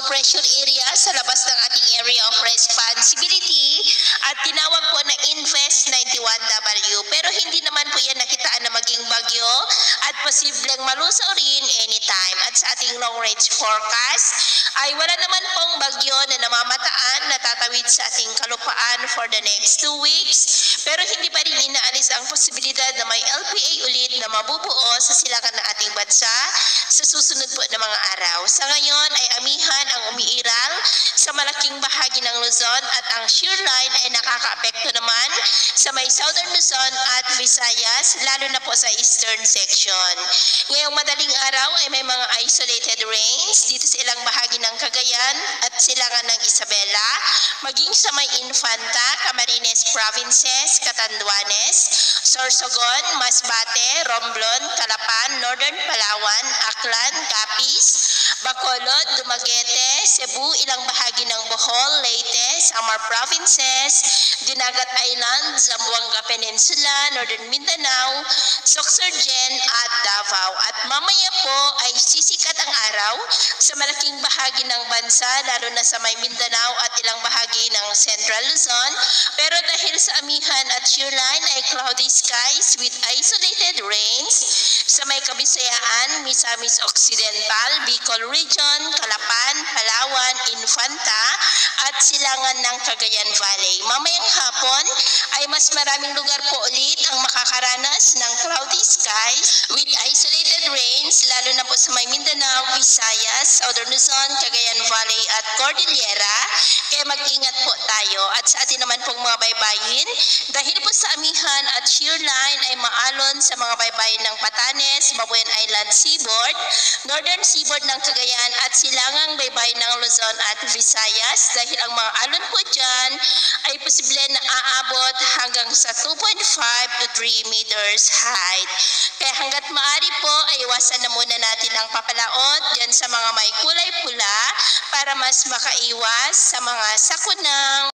pressure area sa labas ng ating area of responsibility at tinawag po na Invest 91W. Pero hindi naman po yan nakitaan na maging bagyo at posibleng malusaw rin anytime. At sa ating long range forecast ay wala naman pong bagyo na namamataan na tatawid sa ating kalupaan for the next 2 weeks. Pero hindi pa rin inaalis ang posibilidad na may LPA ulit na mabubuo sa silangan ng ating bansa sa susunod po na mga araw. Sa ngayon ay amihan ang umiiral sa malaking bahagi ng Luzon at ang shear line ay nakakaapekto naman sa may southern Luzon at Visayas, lalo na po sa eastern section. Ngayong madaling araw ay may mga isolated rains dito sa ilang bahagi ng Cagayan at silangan ng Isabela, maging sa may Infanta, Camarines Provinces, Catanduanes, Sorsogon, Masbate, Romblon, Calapan, Northern Palawan, Aklan, Capiz, Bacolod, Dumaguete, Cebu, ilang bahagi ng Bohol, Leyte, Samar Provinces, Dinagat Island, Zamboanga Peninsula, Northern Mindanao, Sorsogon at Davao. At mamaya po ay sisikat ang araw sa malaking bahagi ng bansa, lalo na sa may Mindanao at ilang bahagi ng Central Luzon. Pero dahil sa amihan at shear line ay cloudy skies with isolated rains sa may Kabisayaan, Misamis Occidental, Bicol Region, Calapan, Palawan, Infanta at silangan ng Cagayan Valley. Mamayang hapon ay mas maraming lugar po ulit ang makakaranas ng cloudy skies with isolated rains, lalo na po sa may Mindanao, Visayas, Southern Luzon, Cagayan Valley at Cordillera. Kaya mag-ingat po tayo. At sa atin naman pong mga baybayin, dahil po sa amihan at shear line ay maalon sa mga baybayin ng Batanes, Babuyan Island Seaboard, Northern Seaboard ng Cagayan at silangang baybayin ng Luzon at Visayas. Dahil ang mga alon po dyan ay posible na aabot hanggang sa 2.5 to 3 meters height. Kaya hanggat maaari po ay iwasan na muna natin ang papalaot dyan sa mga may kulay pula para mas makaiwas sa mga sakunang